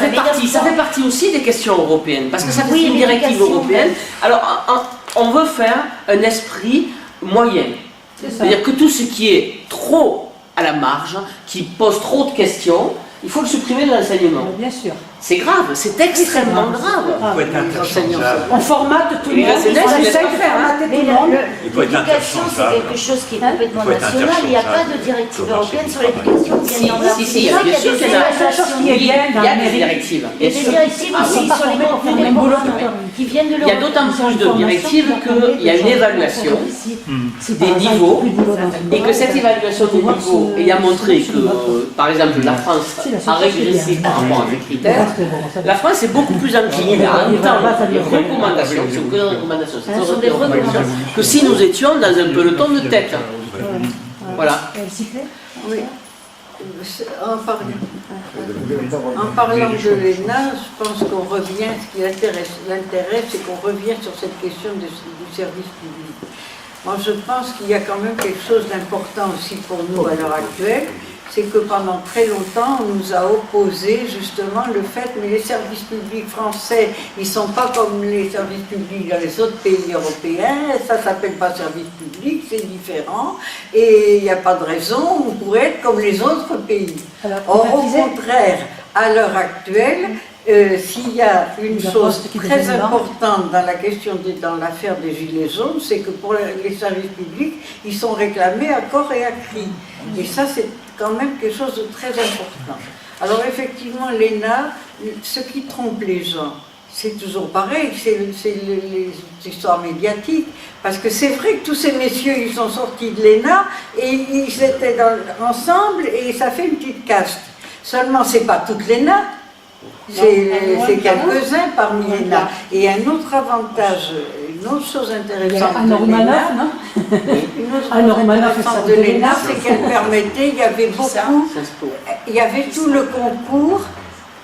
fait partie aussi des questions européennes, parce que ça fait une directive l'éducation, européenne. Alors, on veut faire un esprit moyen. C'est ça. C'est-à-dire que tout ce qui est trop à la marge, qui pose trop de questions, il faut le supprimer de l'enseignement. Bien sûr. C'est grave, c'est extrêmement grave. Il faut être interchangeable. On formate tout le Les monde, Gazénès, on ils essaye de laissent pas faire, formater tout Mais le monde. Il faut être l'éducation, c'est interchangeable. quelque chose qui est complètement Il faut être national. Il n'y a pas de directive européenne sur l'éducation. Si, bien sûr qu'il y en a. La seule chose qui est bien Il dans y a les des directives. Il y a des directives Ah, aussi oui. sur les Pas contenus formés, des boulot, programmes qui viennent de Il y a l'Europe. d'autant plus de directives qu'il y a une évaluation des niveaux et que cette évaluation des niveaux ayant montré que, par exemple, la France a régressé par rapport à ces critères, la France est beaucoup plus inclinée à entendre les recommandations, c'est que des recommandations, c'est des recommandations, que si nous étions dans un peloton de tête. Voilà. Oui. En parlant de l'ENA, je pense qu'on revient, ce qui l'intéresse, c'est qu'on revient sur cette question du service public. Moi, je pense qu'il y a quand même quelque chose d'important aussi pour nous à l'heure actuelle, c'est que pendant très longtemps, on nous a opposé justement le fait que les services publics français, ils ne sont pas comme les services publics dans les autres pays européens, ça ne s'appelle pas service public, c'est différent, et il n'y a pas de raison, on pourrait être comme les autres pays. Or, au contraire, à l'heure actuelle, s'il y a une chose très importante dans la question, dans l'affaire des Gilets jaunes, c'est que pour les services publics, ils sont réclamés à corps et à cri. Et ça, c'est quand même quelque chose de très important. Alors effectivement, l'ENA, ce qui trompe les gens, c'est toujours pareil, c'est les histoires médiatiques. Parce que c'est vrai que tous ces messieurs, ils sont sortis de l'ENA et ils étaient ensemble et ça fait une petite caste. Seulement, c'est pas toute l'ENA. C'est quelques-uns parmi l'ENA. Et un autre avantage, une autre chose intéressante de l'ENA, de l'ENA, c'est qu'elle permettait, il y avait beaucoup, il y avait tout le concours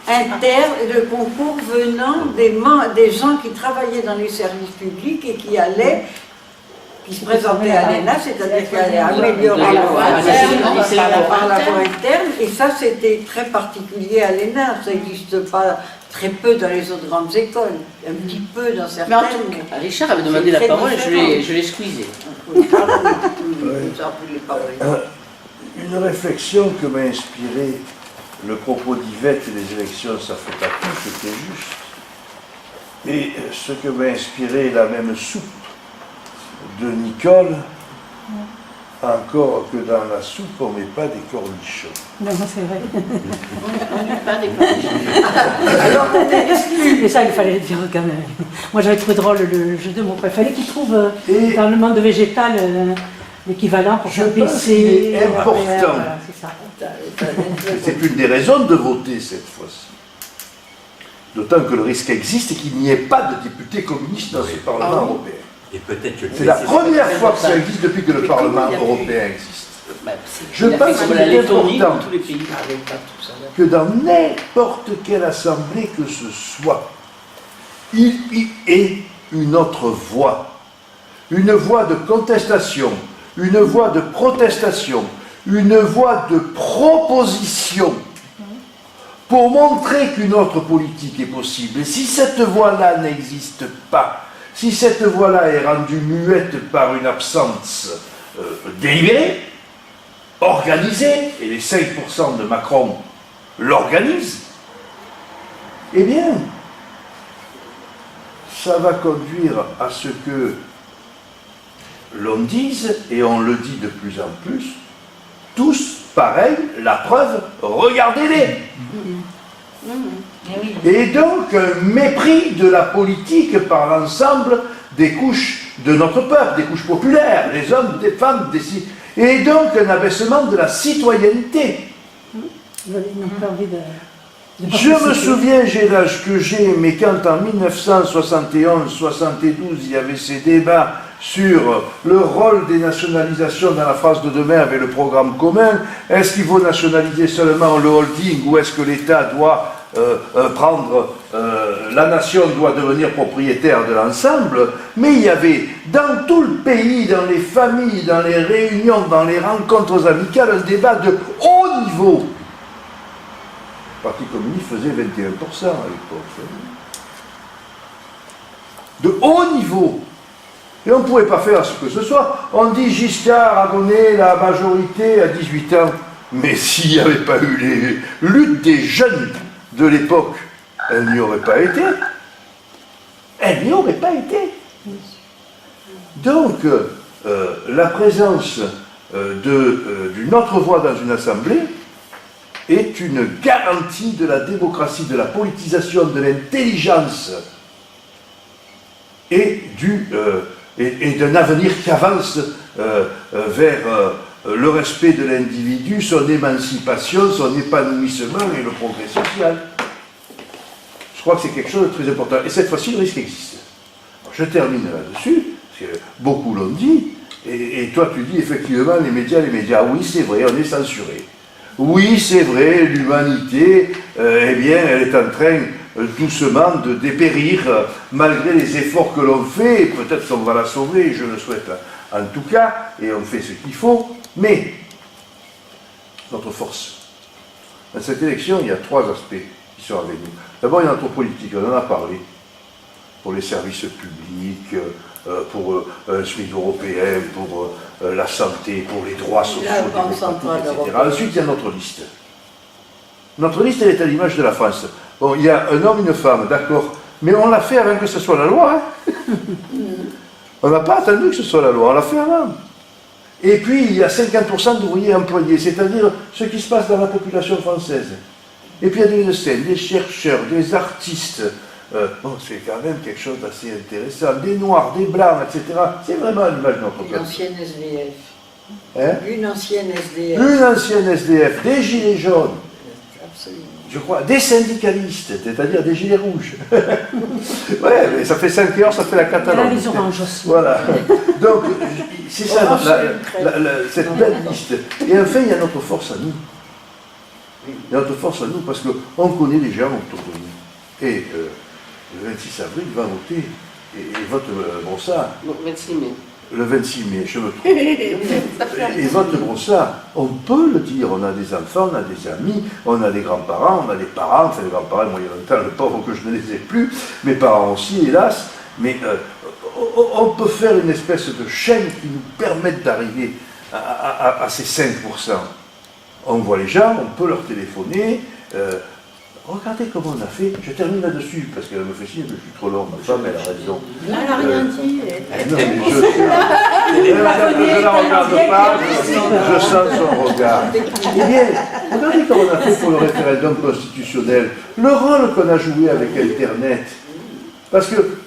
interne, le concours venant des gens qui travaillaient dans les services publics et qui allaient, qui se présentaient à l'ENA, c'est-à-dire qu'ils allaient améliorer la voie interne par la voie interne, et ça c'était très particulier à l'ENA, ça n'existe pas très peu dans les autres grandes écoles, un petit peu dans certaines. Mais en tout cas, Richard avait demandé la parole et je l'ai squeezé. Une réflexion que m'a inspiré le propos d'Yvette et les élections, ça fait pas tout, c'était juste. Et ce que m'a inspiré la même soupe de Nicole, encore que dans la soupe, on ne met pas des cornichons. Non, c'est vrai. On n'est pas des cornichons. Alors, mais ça, il fallait le dire quand même. Moi, j'avais trouvé drôle le jeu de mots. Il fallait qu'il trouve dans le monde végétal l'équivalent pour faire baisser. C'est important. Voilà, c'est ça. C'est une des raisons de voter cette fois-ci. D'autant que le risque existe et qu'il n'y ait pas de députés communistes dans ce Parlement européen. Et peut-être que C'est la première fois que ça existe depuis que le Parlement européen existe. Je pense qu'il est important que dans n'importe quelle assemblée que ce soit, il y ait une autre voix. Une voix de contestation, une voix de protestation, une voix de proposition pour montrer qu'une autre politique est possible. Et si cette voie-là n'existe pas, si cette voie-là est rendue muette par une absence délibérée, organisée, et les 5% de Macron l'organisent, eh bien, ça va conduire à ce que l'on dise, et on le dit de plus en plus, tous pareil, la preuve, regardez-les. Et donc, un mépris de la politique par l'ensemble des couches de notre peuple, des couches populaires, des hommes, des femmes, et donc un abaissement de la citoyenneté. Je me souviens, j'ai l'âge que j'ai, mais quand en 1971-72, il y avait ces débats sur le rôle des nationalisations dans la France de demain avec le programme commun, est-ce qu'il faut nationaliser seulement le holding ou est-ce que l'État doit la nation doit devenir propriétaire de l'ensemble, mais il y avait dans tout le pays, dans les familles, dans les réunions, dans les rencontres amicales, un débat de haut niveau. Le Parti communiste faisait 21% à l'époque. De haut niveau. Et on ne pouvait pas faire ce que ce soit. On dit Giscard a donné la majorité à 18 ans. Mais s'il n'y avait pas eu les luttes des jeunes de l'époque, elle n'y aurait pas été. Elle n'y aurait pas été. Donc, la présence d'une autre voix dans une assemblée est une garantie de la démocratie, de la politisation, de l'intelligence et d'un avenir qui avance vers le respect de l'individu, son émancipation, son épanouissement et le progrès social. Je crois que c'est quelque chose de très important. Et cette fois-ci, le risque existe. Alors, je termine là-dessus, parce que beaucoup l'ont dit, et toi tu dis effectivement les médias, oui c'est vrai, on est censuré. Oui c'est vrai, l'humanité, eh bien, elle est en train doucement de dépérir, malgré les efforts que l'on fait, et peut-être qu'on va la sauver, je le souhaite en tout cas, et on fait ce qu'il faut, mais notre force. Dans cette élection, il y a trois aspects qui sont avec nous. D'abord, il y a notre politique, on en a parlé, pour les services publics, pour un SMIC européen, pour la santé, pour les droits sociaux, etc. Ensuite, il y a notre liste. Notre liste, elle est à l'image de la France. Bon, il y a un homme, une femme, d'accord, mais on l'a fait avant que ce soit la loi. Hein. On n'a pas attendu que ce soit la loi, on l'a fait avant. Et puis, il y a 50% d'ouvriers employés, c'est-à-dire ce qui se passe dans la population française. Et puis, il y a des scènes, des chercheurs, des artistes. C'est quand même quelque chose d'assez intéressant. Des noirs, des blancs, etc. C'est vraiment l'image de notre pays. Une ancienne SDF. Hein? Une ancienne SDF. Une ancienne SDF, des gilets jaunes. Absolument. Je crois, des syndicalistes, c'est-à-dire des gilets rouges. Ouais, mais ça fait 5 heures, ça fait la Catalogne. Les oranges aussi. Voilà. Donc, c'est ça, cette belle liste. Et enfin, il y a notre force à nous. Il y a notre force à nous, parce qu'on connaît les gens autour de nous. Et le 26 avril, il va voter. Et vote Brossard. Le 26 mai. Le 26 mai, je me trompe. Et vote Brossard, on peut le dire, on a des enfants, on a des amis, on a des grands-parents, on a des parents, enfin les grands-parents, moi il y a longtemps, le pauvre que je ne les ai plus, mes parents aussi, hélas, mais on peut faire une espèce de chaîne qui nous permette d'arriver à ces 5%. On voit les gens, on peut leur téléphoner. Regardez comment on a fait. Je termine là-dessus, parce qu'elle me fait signe que je suis trop long. Ma femme, elle a raison. Elle n'a rien dit. Non, mais je la regarde pas, je sens son regard. Eh bien, regardez comment on a fait pour le référendum constitutionnel. Le rôle qu'on a joué avec Internet. Parce que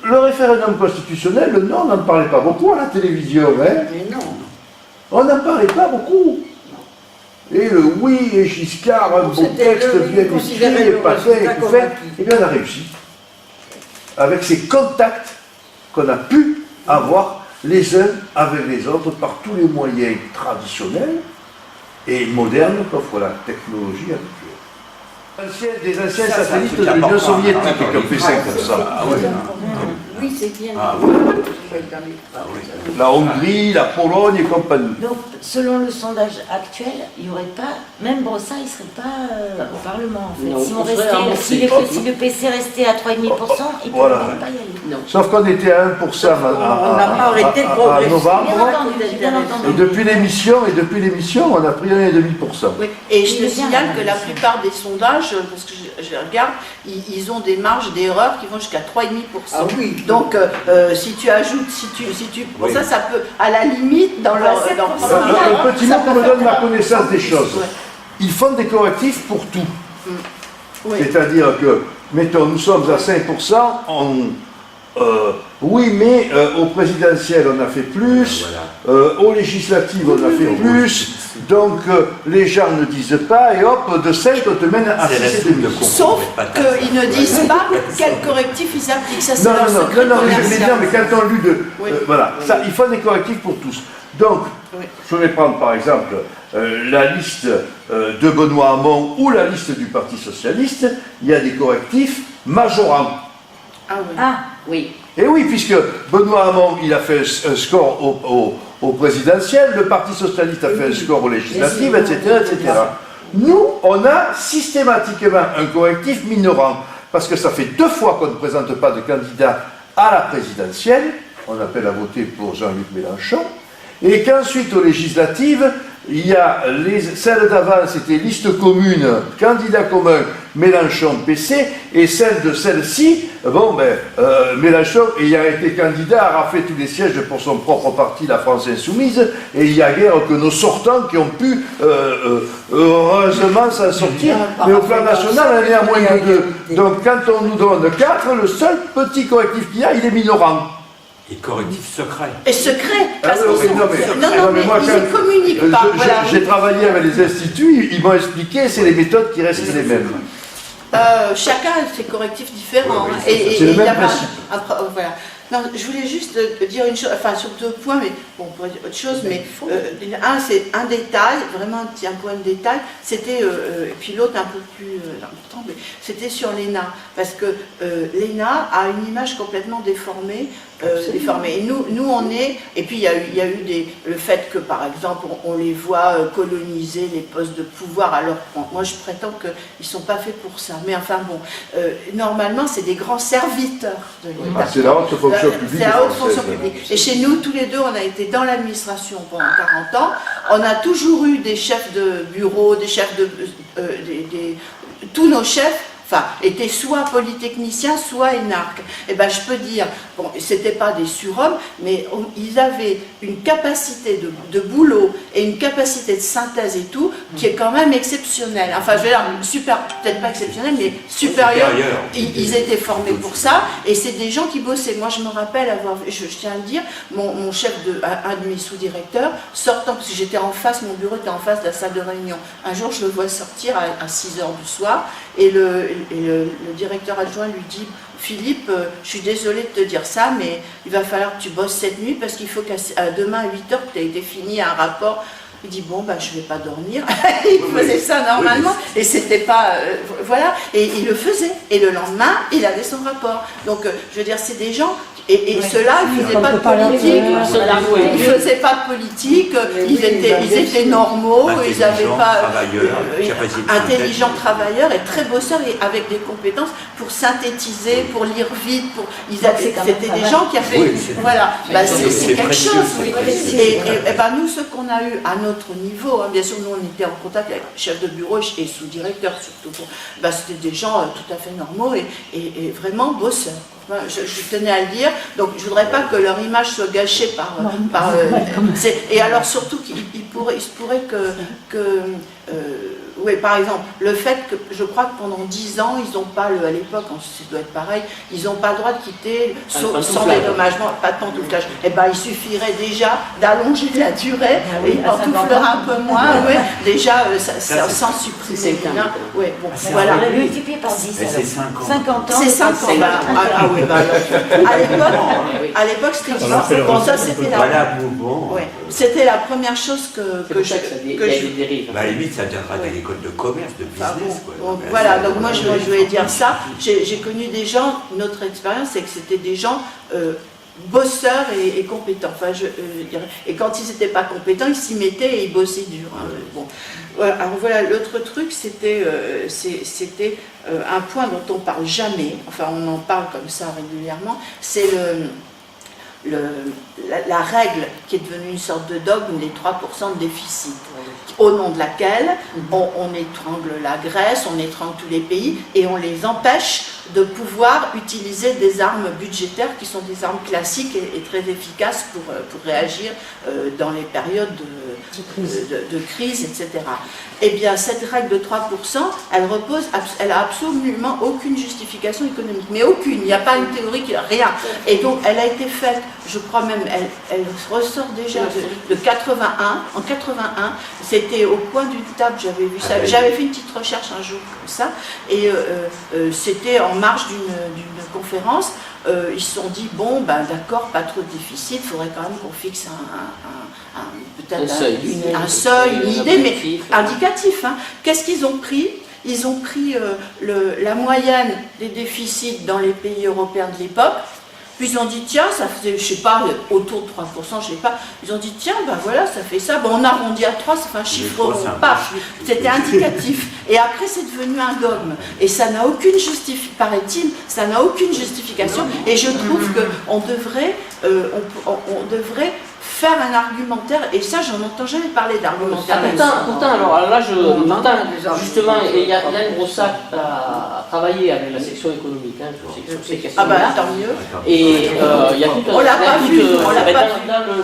le référendum constitutionnel, le non, on n'en parlait pas beaucoup à la télévision. Hein. Mais non. On n'en parlait pas beaucoup. Et le oui, et Giscard, un beau texte bien écrit, et pas fait, et tout fait, et bien on a réussi. Avec ces contacts qu'on a pu avoir les uns avec les autres par tous les moyens traditionnels et modernes qu'offre la technologie actuelle. Des anciens satellites de l'Union soviétique qui ont fait 5%. Ah oui. Oui, c'est bien. Ah oui. La Hongrie, la Pologne et compagnie. Donc, selon le sondage actuel, il n'y aurait pas, même Brossard, il ne serait pas au Parlement, en fait. Non, Si, on serait remboursé. si le PC restait à 3,5%, il ne Voilà. pourrait même pas y aller. Non. Sauf qu'on était à 1% On n'a pas arrêté de à progresser. novembre. Bien entendu, j'ai bien entendu. Et depuis l'émission, on a pris 1,5%. Oui. Et je te Il est bien, signale là. que la plupart des sondages, parce que je regarde, ils ont des marges d'erreur qui vont jusqu'à 3,5%. Ah oui. Donc, si tu ajoutes, bon, Oui. ça peut, à la limite, dans leur... c'est dans- pour dans- Un petit mot pour me donne ma connaissance des choses. Ouais. Ils font des correctifs pour tout. Oui. C'est-à-dire que, mettons, nous sommes à 5%, oui, mais au présidentiel, on a fait plus, aux législatives, on a fait plus, donc les gens ne disent pas, et hop, de 5, on te mène à C'est la 6 et soupe de demi. con. Sauf qu'ils ne disent pas quel correctif ils appliquent. Ça, c'est Non, leur non, non, secret non, mais commercial. quand on lu de... Oui. voilà, ça, il faut des correctifs pour tous. Donc, Oui. je vais prendre par exemple la liste de Benoît Hamon ou la liste du Parti Socialiste, il y a des correctifs majorants. Ah oui. Ah, Oui. Et oui, puisque Benoît Hamon, il a fait un score au présidentiel, le Parti Socialiste a fait un score aux législatives, etc., etc. Nous, on a systématiquement un correctif minorant, parce que ça fait 2 fois qu'on ne présente pas de candidat à la présidentielle, on appelle à voter pour Jean-Luc Mélenchon, et qu'ensuite aux législatives, il y a celle d'avant, c'était liste commune, candidat commun, Mélenchon PC, et celle de celle-ci, bon ben, Mélenchon ayant été candidat a raflé tous les sièges pour son propre parti, la France Insoumise, et il y a guère que nos sortants qui ont pu heureusement s'en sortir, mais au plan national, on est à moins de 2. Donc quand on nous donne 4, le seul petit correctif qu'il y a, il est minorant. Et correctif secret. Et secret, parce Ah, qu'ils oui, sont... non, mais moi, ils quand- ne communiquent pas. Voilà. J'ai travaillé avec les instituts, ils m'ont expliqué, c'est les méthodes qui restent les mêmes. Chacun a ses correctifs différents. Oui, hein. oui, c'est le il y même a pas- principe. voilà. Non, je voulais juste dire une chose, enfin sur 2 points, mais bon, on pourrait dire autre chose, mais un, c'est un détail, vraiment un point de détail, c'était, et puis l'autre un peu plus important, mais c'était sur l'ENA, parce que l'ENA a une image complètement déformée, Et nous on est, et puis il y a eu le fait que par exemple on les voit coloniser les postes de pouvoir, alors moi je prétends qu'ils ne sont pas faits pour ça, mais enfin bon, normalement c'est des grands serviteurs de l'État. Ah, c'est la haute fonction publique. C'est la haute française. fonction publique. Et chez nous, tous les deux, on a été dans l'administration pendant 40 ans. On a toujours eu des chefs de bureau, des chefs de... tous nos chefs étaient soit polytechniciens, soit énarques. Et ben, je peux dire, bon, c'était pas des surhommes, mais ils avaient une capacité de boulot et une capacité de synthèse et tout, qui est quand même exceptionnelle. Enfin, je veux dire, peut-être pas exceptionnelle, mais supérieure. Ils étaient formés pour ça, et c'est des gens qui bossaient. Moi, je me rappelle avoir, je tiens à le dire, mon chef, un de mes sous-directeurs, sortant, parce que j'étais en face, mon bureau était en face de la salle de réunion. Un jour, je le vois sortir à 6 h du soir, et le directeur adjoint lui dit: Philippe, je suis désolée de te dire ça, mais il va falloir que tu bosses cette nuit parce qu'il faut qu'à demain à 8 h que tu aies été fini un rapport. Il dit: bon, bah, je ne vais pas dormir. Il faisait ça normalement, et c'était pas... voilà, et il le faisait. Et le lendemain, il avait son rapport. Donc, je veux dire, c'est des gens... Et ceux-là, ils ne faisaient pas de politique, ils ne faisaient pas de politique, ils étaient normaux, ils n'avaient pas... intelligents travailleurs et très bosseurs, et avec des compétences pour synthétiser, pour lire vite, c'était des gens qui avaient... voilà, c'est quelque chose. Et ben, nous, ce qu'on a eu à notre niveau, hein, bien sûr, nous, on était en contact avec le chef de bureau et sous-directeur surtout, c'était des gens tout à fait normaux et vraiment bosseurs. Je tenais à le dire, donc je ne voudrais pas que leur image soit gâchée par et alors surtout qu'il se pourrait que oui, par exemple, le fait que je crois que pendant 10 ans, ils n'ont pas, à l'époque, ça doit être pareil, ils n'ont pas le droit de quitter sans dédommagement, pas de pantouflage. Et ben, il suffirait déjà d'allonger la durée, et ils pantoufleraient un peu moins, ouais, déjà, sans supprimer. Ouais, bon, voilà. Multiplié par 10. C'est 5 ans. 50 ans. C'est 5 ans. Ah oui, bah, à l'époque, c'était 10 ans. Bon, ça, c'était c'était la première chose que il y a des dérives. À la limite, ça viendra de l'école de commerce, de business. Bon, Donc voilà, donc moi je voulais dire ça. J'ai connu des gens, notre expérience c'est que c'était des gens bosseurs et compétents. Enfin, et quand ils n'étaient pas compétents, ils s'y mettaient et ils bossaient dur. Hein. Bon. Voilà, alors voilà, l'autre truc c'était un point dont on parle jamais, enfin on en parle comme ça régulièrement, c'est la règle qui est devenue une sorte de dogme des 3% de déficit, au nom de laquelle on étrangle la Grèce, on étrangle tous les pays et on les empêche de pouvoir utiliser des armes budgétaires qui sont des armes classiques et très efficaces pour réagir dans les périodes de crise, etc. Eh bien, cette règle de 3%, elle a absolument aucune justification économique, mais aucune, il n'y a pas une théorie, rien. Et donc, elle a été faite, je crois même, elle ressort déjà de 81, en 81, c'était au coin d'une table, j'avais vu ça, j'avais fait une petite recherche un jour comme ça, et c'était en marge d'une conférence. Ils se sont dit, bon, ben d'accord, pas trop de déficit, il faudrait quand même qu'on fixe peut-être un seuil, une idée, mais indicatif. Hein. Qu'est-ce qu'ils ont pris? Ils ont pris la moyenne des déficits dans les pays européens de l'époque, puis ils ont dit, tiens, ça faisait, je sais pas, autour de 3%, je sais pas, ils ont dit, tiens, ben voilà, ça fait ça, ben on arrondit à 3, ça fait un chiffre rond, paf, c'était indicatif. Et après, c'est devenu un dogme. Et ça n'a aucune justification, paraît-il, ça n'a aucune justification, et je trouve qu'on devrait, on devrait faire un argumentaire, et ça, j'en entends jamais parler d'argumentaire. Pourtant, alors là, justement, Yann Brossat a travaillé avec la section économique sur ces questions-là. Ah ben, tant mieux. Et il y a tout un... On l'a pas vu, je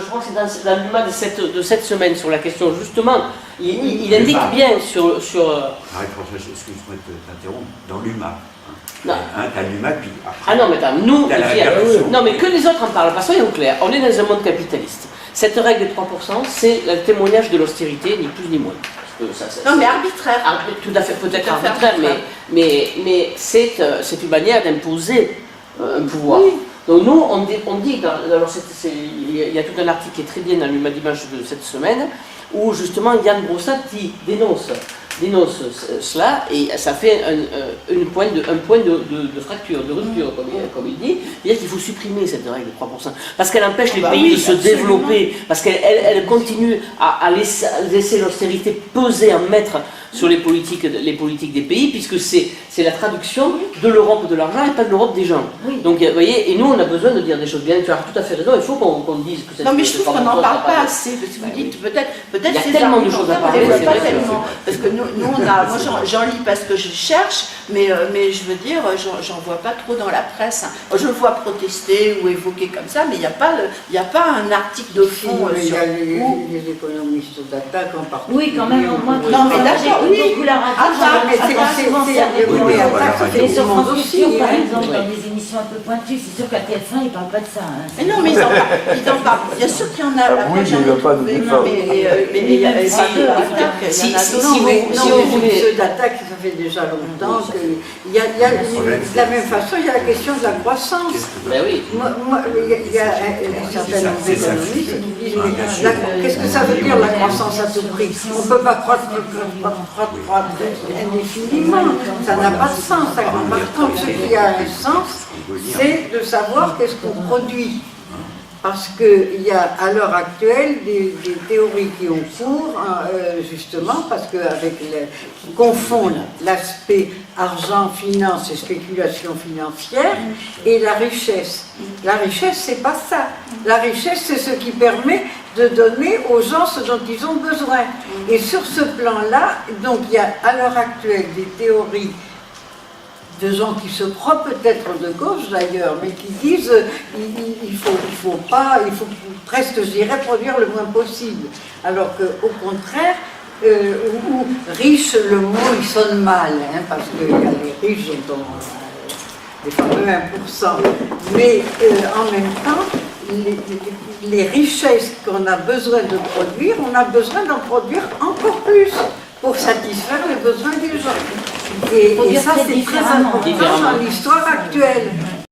crois que c'est dans l'UMA de cette semaine sur la question, justement, il indique bien sur... Marie-Françoise, excuse-moi de t'interrompre, dans l'UMA. Non. T'as l'UMA, puis après... Ah non, mais attends, nous... Non, mais que les autres en parlent, parce que soyons clairs, on est dans un monde capitaliste. Cette règle de 3%, c'est le témoignage de l'austérité, ni plus ni moins. Non, mais arbitraire. Tout à fait, peut-être arbitraire, mais c'est une manière d'imposer un pouvoir. Oui. Donc nous, on dit il y a tout un article qui est très bien dans l'UMA Dimanche de cette semaine, où justement Yann Brossat dénonce cela, et ça fait un point de fracture, de rupture, comme il dit. C'est-à-dire qu'il faut supprimer cette règle de 3%, parce qu'elle empêche les pays de se développer, parce qu'elle continue à laisser l'austérité peser en maître sur les politiques des pays, puisque c'est la traduction de l'Europe de l'argent et pas de l'Europe des gens. Oui. Donc, vous voyez, et nous, on a besoin de dire des choses bien. Tu as tout à fait raison, il faut qu'on dise que cette... Non, mais je trouve qu'on n'en parle pas assez, parce que vous dites, peut-être il y a tellement de choses à parler, c'est pas tellement, parce que nous moi j'en lis parce que je cherche, mais je veux dire, j'en vois pas trop dans la presse. Je le vois protester ou évoquer comme ça, mais il n'y a pas un article de fond sur... Il y a les économistes d'attaque en particulier. Oui, quand même, moi, non, mais d'accord, j'écoute beaucoup la radio, et sur France Culture, par exemple, dans des émissions un peu pointues, c'est sûr qu'à TF1, ils ne parlent pas de ça. Mais non, mais ils en parlent. Bien sûr qu'il y en a. Oui, mais il n'y a pas de défense. Mais il y a ceux d'attaque, ça fait déjà longtemps qu'il y a de la même façon, il y a la question de la croissance. Il y a un certain nombre d'économistes qui disent qu'est-ce que ça veut dire la croissance à tout prix? On ne peut pas croître indéfiniment, ça n'a pas de sens. Par contre, ce qui a un sens, c'est de savoir qu'est-ce qu'on produit. Parce qu'il y a à l'heure actuelle des théories qui ont cours, justement, parce qui confondent l'aspect argent, finance et spéculation financière et la richesse. La richesse, c'est pas ça. La richesse, c'est ce qui permet de donner aux gens ce dont ils ont besoin. Et sur ce plan-là, donc il y a à l'heure actuelle des théories de gens qui se croient peut-être de gauche d'ailleurs, mais qui disent il faut presque, je dirais, produire le moins possible. Alors qu'au contraire, ou riche, le mot il sonne mal, hein, parce que les riches dont les fameux 1%. Mais en même temps, les richesses qu'on a besoin de produire, on a besoin d'en produire encore plus pour satisfaire les besoins des gens. Et ça, c'est très important dans l'histoire actuelle.